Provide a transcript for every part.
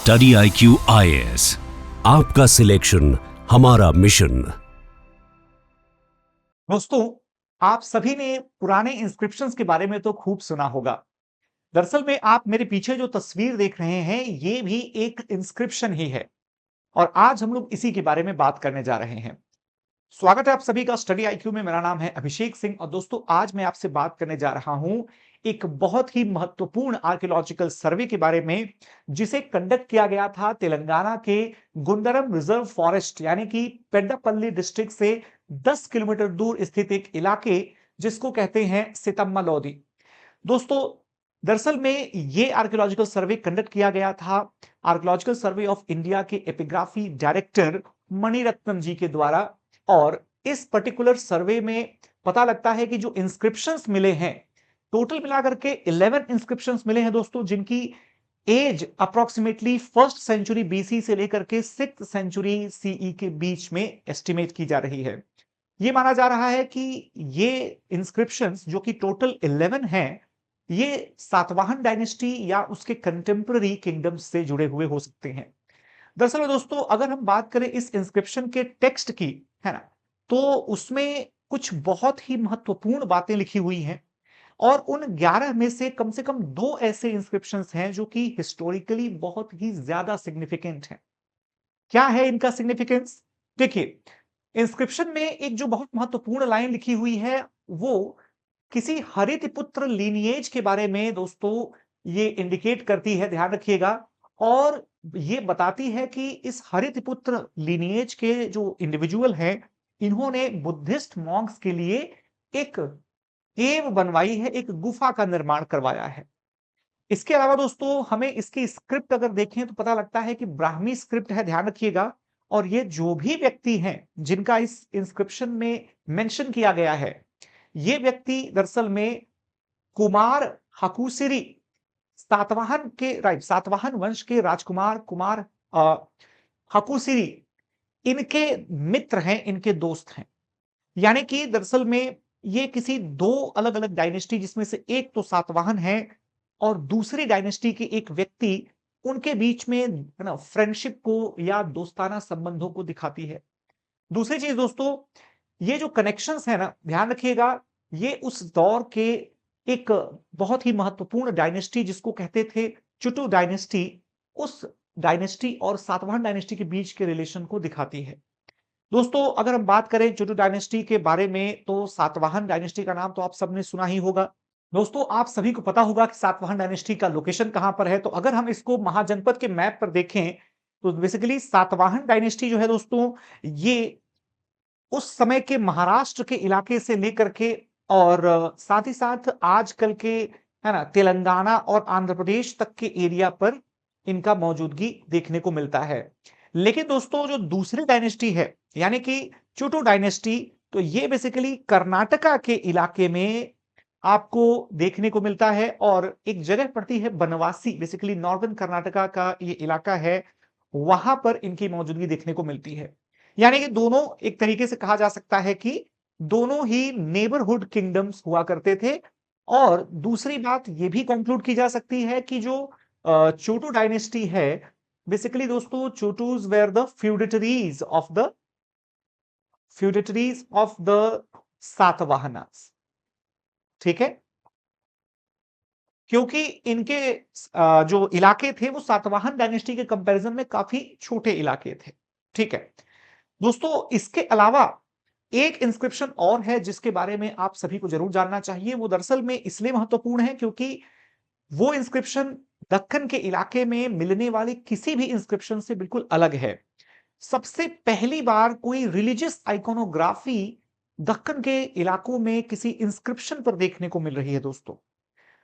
Study IQ IAS, आपका selection हमारा mission. दोस्तों, आप सभी ने पुराने इंस्क्रिप्शंस के बारे में तो खूब सुना होगा। दरअसल में आप मेरे पीछे जो तस्वीर देख रहे हैं, ये भी एक इंस्क्रिप्शन ही है और आज हम लोग इसी के बारे में बात करने जा रहे हैं। स्वागत है आप सभी का स्टडी IQ में। मेरा नाम है अभिषेक सिंह और दोस्तों आज मैं आपसे बात करने जा रहा हूं एक बहुत ही महत्वपूर्ण आर्कियोलॉजिकल सर्वे के बारे में, जिसे कंडक्ट किया गया था तेलंगाना के गुंडरम रिजर्व फॉरेस्ट यानी कि पेड्डापल्ली डिस्ट्रिक्ट से 10 किलोमीटर दूर स्थित एक इलाके जिसको कहते हैं सितम्मा लोधी। दोस्तों, दरअसल में ये आर्कियोलॉजिकल सर्वे कंडक्ट किया गया था आर्कियोलॉजिकल सर्वे ऑफ इंडिया के एपिग्राफी डायरेक्टर मणिरत्नम जी के द्वारा। और इस पर्टिकुलर सर्वे में पता लगता है कि जो इंस्क्रिप्शंस मिले हैं, टोटल मिलाकर के 11 इंस्क्रिप्शंस मिले हैं दोस्तों, जिनकी age approximately first century BC से लेकर के 6th सेंचुरी CE के बीच में एस्टिमेट की जा रही है। ये माना जा रहा है कि ये इंस्क्रिप्शंस जो कि टोटल 11 हैं, ये सातवाहन डायनेस्टी या उसके कंटेम्पररी किंगडम्स से जुड़े हुए हो सकते हैं। दरअसल में दोस्तों, अगर हम बात करें इस इंस्क्रिप्शन के टेक्स्ट की, है ना, तो उसमें कुछ बहुत ही महत्वपूर्ण बातें लिखी हुई हैं और उन 11 में से कम 2 ऐसे इंस्क्रिप्शंस हैं जो कि हिस्टोरिकली बहुत ही ज्यादा सिग्निफिकेंट हैं। क्या है इनका सिग्निफिकेंस? देखिए, इंस्क्रिप्शन में एक जो बहुत महत्वपूर्ण लाइन लिखी हुई है, वो किसी हरितपुत्र लीनिएज के बारे में दोस्तों ये इंडिकेट करती है, ध्यान रखिएगा। और ये बताती है कि इस हरितपुत्र लीनिएज के जो इंडिविजुअल हैं, इन्होंने बुद्धिस्ट मॉन्क्स के लिए एक केव बनवाई है, एक गुफा का निर्माण करवाया है। इसके अलावा दोस्तों, हमें इसकी स्क्रिप्ट अगर देखें तो पता लगता है कि ब्राह्मी स्क्रिप्ट है, ध्यान रखिएगा। और ये जो भी व्यक्ति हैं जिनका इस इंस्क्रिप्शन में मेंशन किया गया है, ये व्यक्ति दरअसल में कुमार हकुसिरी सातवाहन वंश के राजकुमार कुमार हकुसिरी, इनके मित्र हैं, इनके दोस्त हैं। यानी कि दरअसल में ये किसी दो अलग अलग डायनेस्टी, जिसमें से एक तो सातवाहन है और दूसरी डायनेस्टी के एक व्यक्ति, उनके बीच में है ना फ्रेंडशिप को या दोस्ताना संबंधों को दिखाती है। दूसरी चीज दोस्तों, ये जो कनेक्शंस है ना, ध्यान रखिएगा, ये उस दौर के एक बहुत ही महत्वपूर्ण डायनेस्टी जिसको कहते थे चुटू डायनेस्टी, उस डायनेस्टी और सातवाहन डायनेस्टी के बीच के रिलेशन को दिखाती है। दोस्तों, अगर हम बात करें चुटू डायनेस्टी के बारे में, तो सातवाहन डायनेस्टी का नाम तो आप सबने सुना ही होगा। दोस्तों, आप सभी को पता होगा कि सातवाहन डायनेस्टी का लोकेशन कहां पर है। तो अगर हम इसको महाजनपद के मैप पर देखें, तो बेसिकली सातवाहन डायनेस्टी जो है दोस्तों, ये उस समय के महाराष्ट्र के इलाके से लेकर के और साथ ही साथ आजकल के, है ना, तेलंगाना और आंध्र प्रदेश तक के एरिया पर इनका मौजूदगी देखने को मिलता है। लेकिन दोस्तों, जो दूसरी डायनेस्टी है यानी कि चुटू डायनेस्टी, तो ये बेसिकली कर्नाटका के इलाके में आपको देखने को मिलता है और एक जगह पड़ती है बनवासी, बेसिकली नॉर्दर्न कर्नाटका का ये इलाका है, वहां पर इनकी मौजूदगी देखने को मिलती है। यानी कि दोनों एक तरीके से कहा जा सकता है कि दोनों ही नेबरहुड किंगडम्स हुआ करते थे। और दूसरी बात यह भी कंक्लूड की जा सकती है कि जो चोटू डायनेस्टी है, बेसिकली दोस्तों Chutus were the feudatories of the Satavahanas. ठीक है, क्योंकि इनके जो इलाके थे वो सातवाहन डायनेस्टी के कंपैरिजन में काफी छोटे इलाके थे। ठीक है दोस्तों, इसके अलावा एक इंस्क्रिप्शन और है जिसके बारे में आप सभी को जरूर जानना चाहिए। वो दरअसल में इसलिए महत्वपूर्ण है क्योंकि वो इंस्क्रिप्शन दक्कन के इलाके में मिलने वाले किसी भी इंस्क्रिप्शन से बिल्कुल अलग है। सबसे पहली बार कोई रिलीजियस आइकोनोग्राफी दक्कन के इलाकों में किसी इंस्क्रिप्शन पर देखने को मिल रही है दोस्तों।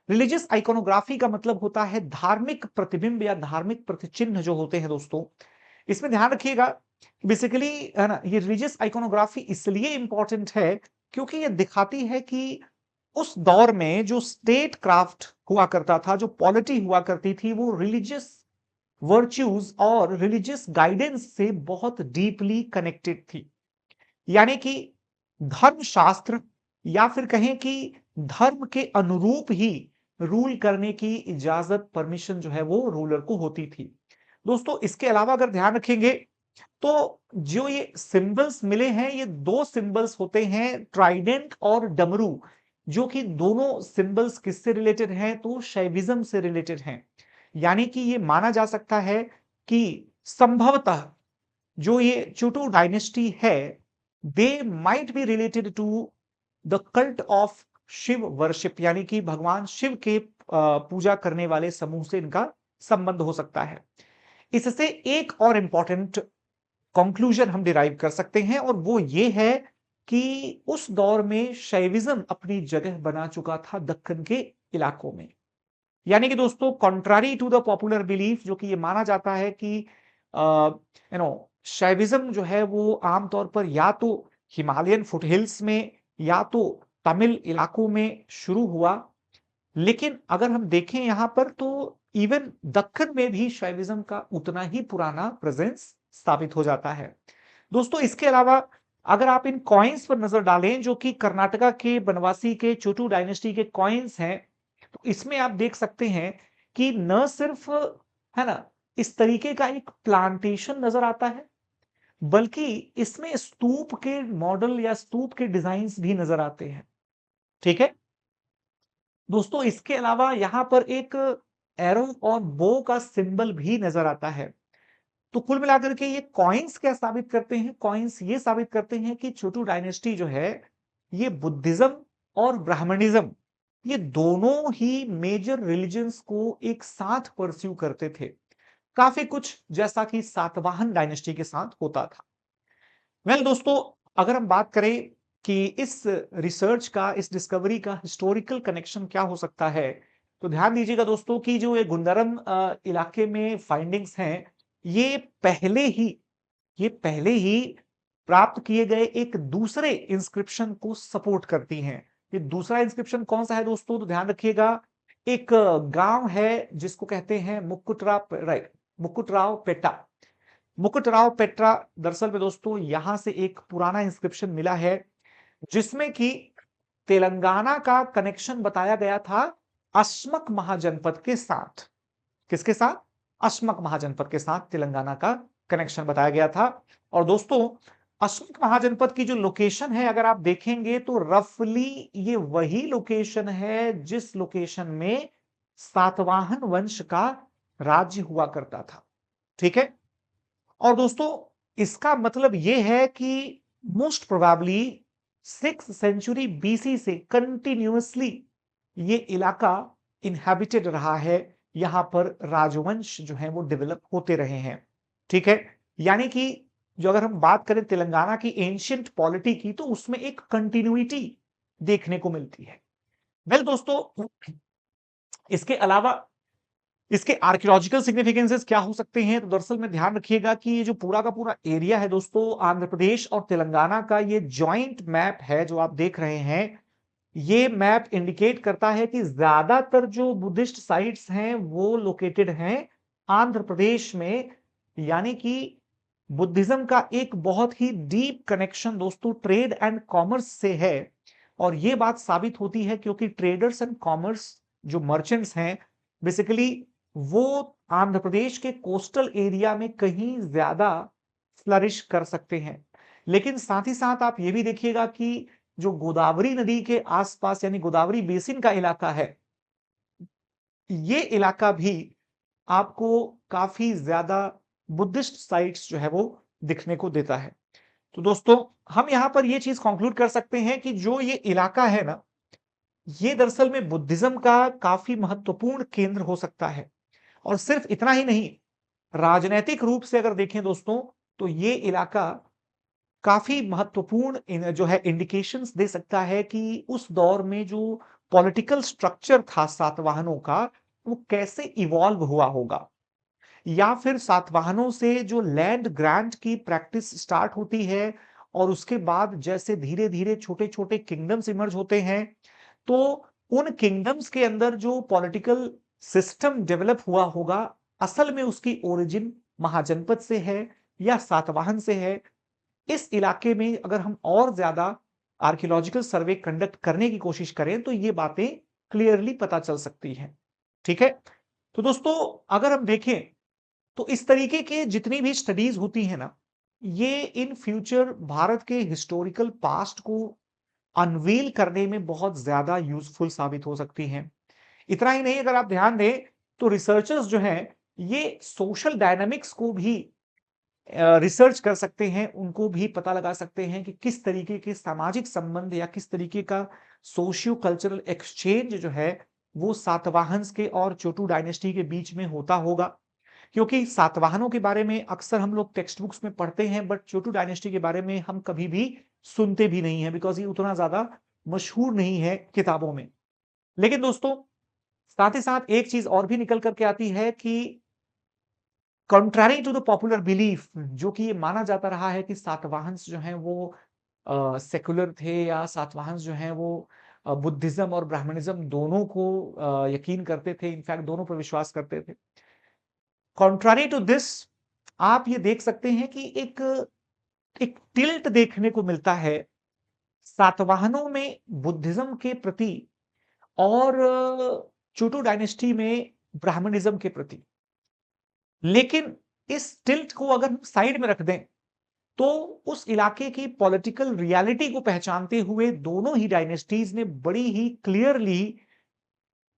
रिलीजियस आइकोनोग्राफी का मतलब होता है धार्मिक प्रतिबिंब या धार्मिक प्रतिचिन्ह जो होते हैं दोस्तों। इसमें ध्यान रखिएगा, बेसिकली है ना, ये रिलीजियस आइकोनोग्राफी इसलिए इंपॉर्टेंट है क्योंकि ये दिखाती है कि उस दौर में जो स्टेट क्राफ्ट हुआ करता था, जो पॉलिटी हुआ करती थी, वो रिलीजियस वर्च्यूज और रिलीजियस गाइडेंस से बहुत डीपली कनेक्टेड थी। यानी कि धर्मशास्त्र या फिर कहें कि धर्म के अनुरूप ही रूल करने की इजाजत, परमिशन जो है वो रूलर को होती थी। दोस्तों इसके अलावा अगर ध्यान रखेंगे तो जो ये सिंबल्स मिले हैं, ये दो सिंबल्स होते हैं, ट्राइडेंट और डमरू, जो कि दोनों सिंबल्स किससे रिलेटेड हैं? तो शैविज्म से रिलेटेड हैं। यानी कि ये माना जा सकता है कि संभवतः जो ये चुटू डायनेस्टी है, they might be related to the cult of Shiva worship, यानी कि भगवान शिव के पूजा करने वाले समूह से इनका संबंध हो सकता है। इससे एक और इंपॉर्टेंट कंक्लूजन हम डिराइव कर सकते हैं, और वो ये है कि उस दौर में शैविज्म अपनी जगह बना चुका था दक्कन के इलाकों में। यानी कि दोस्तों contrary to the popular belief, जो कि ये माना जाता है कि शैविज्म जो है वो आमतौर पर या तो हिमालयन फुटहिल्स में या तो तमिल इलाकों में शुरू हुआ, लेकिन अगर हम देखें यहां पर तो इवन दक्कन में भी शैविज्म का उतना ही पुराना प्रेजेंस साबित हो जाता है। दोस्तों इसके अलावा अगर आप इन कॉइन्स पर नजर डालें, जो कि कर्नाटका के बनवासी के चोटू डायनेस्टी के कॉइन्स हैं, तो इसमें आप देख सकते हैं कि न सिर्फ है ना इस तरीके का एक प्लांटेशन नजर आता है, बल्कि इसमें स्तूप के मॉडल या स्तूप के डिजाइन्स भी नजर आते हैं। ठीक है दोस्तों, इसके अलावा यहां पर एक एरो और बो का सिंबल भी नजर आता है। तो कुल मिलाकर के ये कॉइन्स क्या साबित करते हैं? कॉइन्स ये साबित करते हैं कि छोटू डायनेस्टी जो है ये बुद्धिज्म और ब्राह्मणिज्म, ये दोनों ही मेजर रिलीजन्स को एक साथ परस्यू करते थे, काफी कुछ जैसा कि सातवाहन डायनेस्टी के साथ होता था। वेल दोस्तों, अगर हम बात करें कि इस रिसर्च का, इस डिस्कवरी का हिस्टोरिकल कनेक्शन क्या हो सकता है, तो ध्यान दीजिएगा दोस्तों कि जो ये गुंदरम इलाके में फाइंडिंग्स हैं, ये पहले ही ये पहले ही प्राप्त किए गए एक दूसरे इंस्क्रिप्शन को सपोर्ट करती हैं। ये दूसरा इंस्क्रिप्शन कौन सा है दोस्तों? तो ध्यान रखिएगा, एक गांव है जिसको कहते हैं मुकुटराव पेटा। मुकुटराव पेट्रा, दरअसल में दोस्तों यहां से एक पुराना इंस्क्रिप्शन मिला है जिसमें कि तेलंगाना का कनेक्शन बताया गया था अस्मक महाजनपद के साथ। किसके साथ? अस्मक महाजनपद के साथ तेलंगाना का कनेक्शन बताया गया था। और दोस्तों अस्मक महाजनपद की जो लोकेशन है, अगर आप देखेंगे तो रफली ये वही लोकेशन है जिस लोकेशन में सातवाहन वंश का राज्य हुआ करता था। ठीक है, और दोस्तों इसका मतलब यह है कि most probably 6th century BC से कंटिन्यूअसली ये इलाका इनहैबिटेड रहा है, यहां पर राजवंश जो है वो डेवलप होते रहे हैं। ठीक है, यानी कि जो अगर हम बात करें तेलंगाना की एंशियंट पॉलिटी की, तो उसमें एक कंटिन्यूटी देखने को मिलती है। वेल दोस्तों, इसके अलावा इसके आर्कियोलॉजिकल सिग्निफिकेंसेस क्या हो सकते हैं? तो दरअसल में ध्यान रखिएगा कि ये जो पूरा का पूरा एरिया है दोस्तों, आंध्र प्रदेश और तेलंगाना का ये जॉइंट मैप है जो आप देख रहे हैं। ये मैप इंडिकेट करता है कि ज्यादातर जो बुद्धिस्ट साइट्स हैं वो लोकेटेड हैं आंध्र प्रदेश में। यानी कि बुद्धिज्म का एक बहुत ही डीप कनेक्शन दोस्तों ट्रेड एंड कॉमर्स से है, और ये बात साबित होती है क्योंकि ट्रेडर्स एंड कॉमर्स जो मर्चेंट्स हैं, बेसिकली वो आंध्र प्रदेश के कोस्टल एरिया में कहीं ज्यादा फ्लरिश कर सकते हैं। लेकिन साथ ही साथ आप ये भी देखिएगा कि जो गोदावरी नदी के आसपास यानी गोदावरी बेसिन का इलाका है, ये इलाका भी आपको काफी ज्यादा बुद्धिस्ट साइट्स जो है वो दिखने को देता है। तो दोस्तों हम यहां पर ये चीज कंक्लूड कर सकते हैं कि जो ये इलाका है ना, ये दरअसल में बुद्धिज्म का काफी महत्वपूर्ण केंद्र हो सकता है। और सिर्फ इतना ही नहीं, राजनैतिक रूप से अगर देखें दोस्तों, तो ये इलाका काफी महत्वपूर्ण जो है इंडिकेशंस दे सकता है कि उस दौर में जो पॉलिटिकल स्ट्रक्चर था सातवाहनों का, वो कैसे इवॉल्व हुआ होगा, या फिर सातवाहनों से जो लैंड ग्रांट की प्रैक्टिस स्टार्ट होती है और उसके बाद जैसे धीरे धीरे छोटे छोटे किंगडम्स इमर्ज होते हैं, तो उन किंगडम्स के अंदर जो पॉलिटिकल सिस्टम डेवलप हुआ होगा, असल में उसकी ओरिजिन महाजनपद से है या सातवाहन से है। इस इलाके में अगर हम और ज्यादा आर्कियोलॉजिकल सर्वे कंडक्ट करने की कोशिश करें तो ये बातें क्लियरली पता चल सकती हैं। ठीक है, तो दोस्तों अगर हम देखें तो इस तरीके के जितनी भी स्टडीज होती है ना, ये इन फ्यूचर भारत के हिस्टोरिकल पास्ट को अनवील करने में बहुत ज्यादा यूजफुल साबित हो सकती हैं। इतना ही नहीं, अगर आप ध्यान दें तो रिसर्चर्स जो हैं ये सोशल डायनामिक्स को भी रिसर्च कर सकते हैं, उनको भी पता लगा सकते हैं कि किस तरीके के सामाजिक संबंध या किस तरीके का सोशियो कल्चरल एक्सचेंज जो है वो सातवाहंस के और चोटू डायनेस्टी के बीच में होता होगा। क्योंकि सातवाहनों के बारे में अक्सर हम लोग टेक्स्ट बुक्स में पढ़ते हैं, बट चोटू डायनेस्टी के बारे में हम कभी भी सुनते भी नहीं है, बिकॉज ये उतना ज्यादा मशहूर नहीं है किताबों में। लेकिन दोस्तों, साथ ही साथ एक चीज और भी निकल करके आती है कि contrary to the popular belief, जो कि ये माना जाता रहा है कि सातवाहंस जो हैं वो सेकुलर थे, या सातवाहंस जो हैं वो बुद्धिज्म और ब्राह्मणिज्म दोनों को यकीन करते थे, इनफैक्ट दोनों पर विश्वास करते थे। कॉन्ट्रारी टू दिस, आप ये देख सकते हैं कि एक एक टिल्ट देखने को मिलता है सातवाहनों में बुद्धिज्म के प्रति, और चोटू डायनेस्टी में ब्राह्मणिज्म के प्रति। लेकिन इस टिल्ट को अगर हम साइड में रख दें तो उस इलाके की पॉलिटिकल रियलिटी को पहचानते हुए दोनों ही डायनेस्टीज ने बड़ी ही क्लियरली,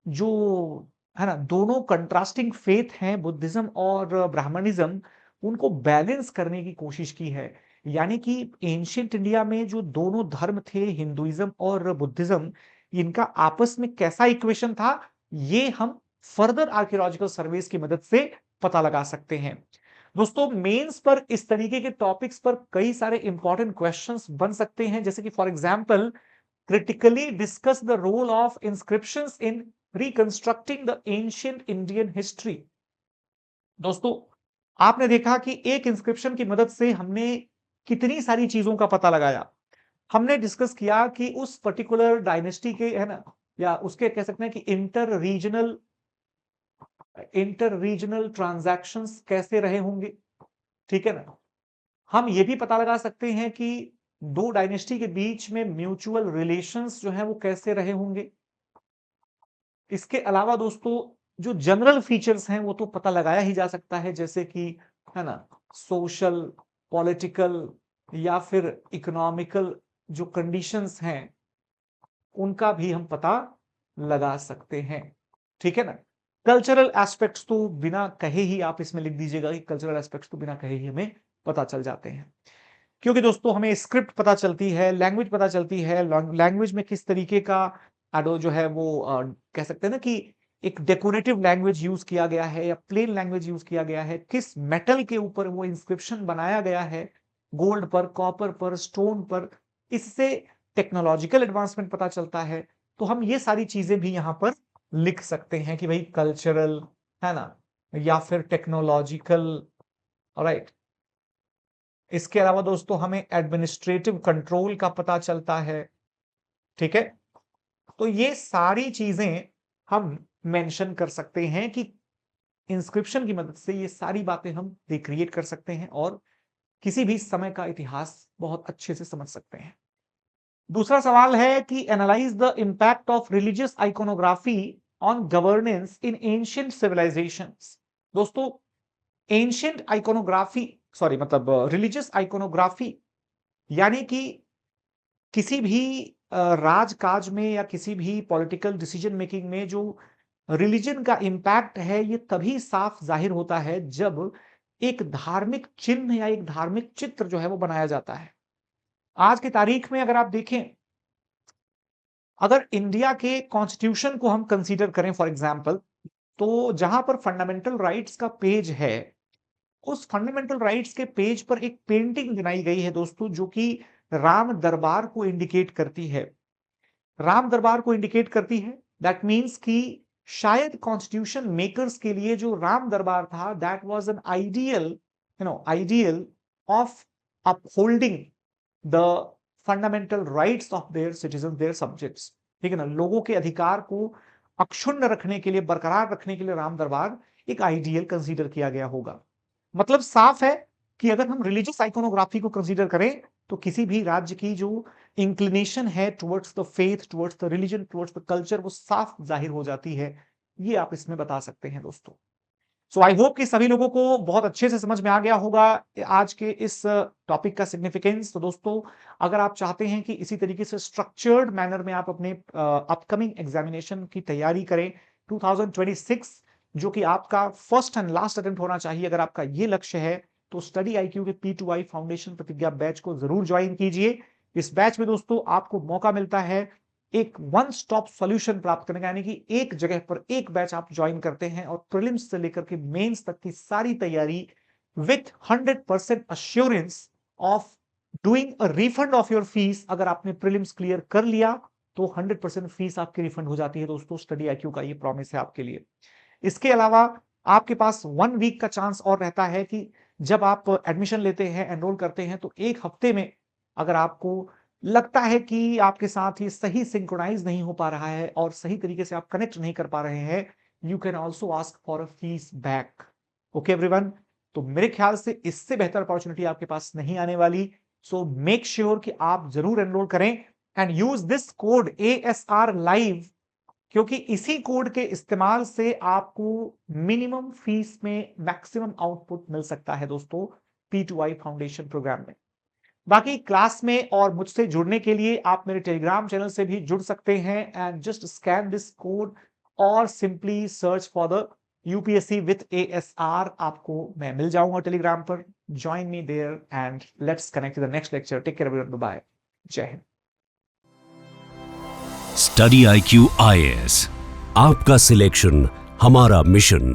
जो है ना, दोनों कंट्रास्टिंग फेथ हैं बुद्धिज्म और ब्राह्मणिज्म, उनको बैलेंस करने की कोशिश की है। यानी कि एंशियंट इंडिया में जो दोनों धर्म थे, हिंदुइज्म और बुद्धिज्म, इनका आपस में कैसा इक्वेशन था, ये हम फर्दर आर्कियोलॉजिकल सर्वेस की मदद से पता लगा सकते हैं। दोस्तों, मेंस पर इस तरीके के टॉपिक्स पर कई सारे इंपॉर्टेंट क्वेश्चंस बन सकते हैं, जैसे कि for example critically discuss the role of inscriptions in reconstructing the ancient Indian history। दोस्तों, आपने देखा कि एक इंस्क्रिप्शन की मदद से हमने कितनी सारी चीजों का पता लगाया। हमने डिस्कस किया कि उस पर्टिकुलर डायनेस्टी के, है ना, या उसके कह सकते हैं कि इंटर रीजनल ट्रांजैक्शंस कैसे रहे होंगे, ठीक है ना। हम ये भी पता लगा सकते हैं कि दो डायनेस्टी के बीच में म्यूचुअल रिलेशंस जो है वो कैसे रहे होंगे। इसके अलावा दोस्तों, जो जनरल फीचर्स हैं वो तो पता लगाया ही जा सकता है, जैसे कि, है ना, सोशल, पॉलिटिकल या फिर इकोनॉमिकल जो कंडीशंस हैं उनका भी हम पता लगा सकते हैं, ठीक है ना। कल्चरल एस्पेक्ट्स तो बिना कहे ही, आप इसमें लिख दीजिएगा कि कल्चरल एस्पेक्ट्स तो बिना कहे ही हमें पता चल जाते हैं। क्योंकि दोस्तों हमें स्क्रिप्ट पता चलती है, लैंग्वेज पता चलती है, लैंग्वेज में किस तरीके का एडो जो है वो कह सकते हैं ना कि एक डेकोरेटिव लैंग्वेज यूज किया गया है या प्लेन लैंग्वेज यूज किया गया है, किस मेटल के ऊपर वो इंस्क्रिप्शन बनाया गया है, गोल्ड पर, कॉपर पर, स्टोन पर, इससे टेक्नोलॉजिकल एडवांसमेंट पता चलता है। तो हम ये सारी चीजें भी यहां पर लिख सकते हैं कि भाई कल्चरल, है ना, या फिर टेक्नोलॉजिकल, राइट। इसके अलावा दोस्तों हमें एडमिनिस्ट्रेटिव कंट्रोल का पता चलता है, ठीक है। तो ये सारी चीजें हम मेंशन कर सकते हैं कि इंस्क्रिप्शन की मदद से ये सारी बातें हम रिक्रिएट कर सकते हैं और किसी भी समय का इतिहास बहुत अच्छे से समझ सकते हैं। दूसरा सवाल है कि analyse the impact of religious iconography on governance in ancient civilisations. दोस्तों, एंशिएंट आइकोनोग्राफी, सॉरी मतलब रिलीजियस आइकोनोग्राफी, यानी कि किसी भी राजकाज में या किसी भी पॉलिटिकल डिसीजन मेकिंग में जो रिलीजन का इंपैक्ट है, ये तभी साफ जाहिर होता है जब एक धार्मिक चिन्ह या एक धार्मिक चित्र जो है वो बनाया जाता है। आज की तारीख में अगर आप देखें, अगर इंडिया के कॉन्स्टिट्यूशन को हम कंसीडर करें फॉर एग्जांपल, तो जहां पर फंडामेंटल राइट्स का पेज है, उस फंडामेंटल राइट्स के पेज पर एक पेंटिंग बनाई गई है दोस्तों, जो कि राम दरबार को इंडिकेट करती है। राम दरबार को इंडिकेट करती है, दैट मीन्स कि शायद कॉन्स्टिट्यूशन मेकर्स के लिए जो राम दरबार था, that was an ideal, ideal of upholding the fundamental rights of their citizen, their subjects, ठीक है ना। लोगों के अधिकार को अक्षुण्ण रखने के लिए, बरकरार रखने के लिए राम दरबार एक आइडियल कंसीडर किया गया होगा। मतलब साफ है कि अगर हम रिलीजियस आइकोनोग्राफी को कंसीडर करें तो किसी भी राज्य की जो इंक्लिनेशन है towards the faith, towards the religion, towards the culture, वो साफ जाहिर हो जाती है। ये आप इसमें बता सकते हैं दोस्तों। सो आई होप कि सभी लोगों को बहुत अच्छे से समझ में आ गया होगा आज के इस टॉपिक का सिग्निफिकेंस। तो दोस्तों, अगर आप चाहते हैं कि इसी तरीके से स्ट्रक्चर्ड मैनर में आप अपने अपकमिंग एग्जामिनेशन की तैयारी करें 2026, जो कि आपका फर्स्ट एंड लास्ट अटेम्प्ट होना चाहिए, अगर आपका ये लक्ष्य है तो स्टडी आईक्यू के P2I फाउंडेशन प्रतिज्ञा बैच को जरूर ज्वाइन कीजिए। इस बैच में दोस्तों आपको मौका मिलता है एक वन स्टॉप सॉल्यूशन प्राप्त करने का, यानी कि एक जगह पर एक बैच आप ज्वाइन करते हैं और प्रीलिम्स से लेकर के मेंस तक की सारी तैयारी with 100% assurance of doing a refund of your fees. अगर आपने प्रीलिम्स क्लियर कर लिया तो 100% फीस आपकी रिफंड हो जाती है दोस्तों। स्टडी आईक्यू का ये प्रॉमिस है आपके लिए। इसके अलावा आपके पास 1 वीक का चांस और रहता है कि जब आप एडमिशन लेते हैं, एनरोल करते हैं, तो एक हफ्ते में अगर आपको लगता है कि आपके साथ ये सही सिंक्रोनाइज नहीं हो पा रहा है और सही तरीके से आप कनेक्ट नहीं कर पा रहे हैं, you can also ask for a fees back. Okay everyone, तो मेरे ख्याल से इससे बेहतर अपॉर्चुनिटी आपके पास नहीं आने वाली। सो मेक श्योर कि आप जरूर एनरोल करें and use this code ASR live, क्योंकि इसी कोड के इस्तेमाल से आपको मिनिमम फीस में मैक्सिमम आउटपुट मिल सकता है दोस्तों P2I फाउंडेशन प्रोग्राम में। बाकी क्लास में और मुझसे जुड़ने के लिए आप मेरे टेलीग्राम चैनल से भी जुड़ सकते हैं and just scan this code और simply search for the UPSC with ASR। आपको मैं मिल जाऊंगा टेलीग्राम पर। Join me there and let's connect the next lecture. Take care everyone, bye, जय हिंद। स्टडी IQ IAS, आपका सिलेक्शन हमारा मिशन।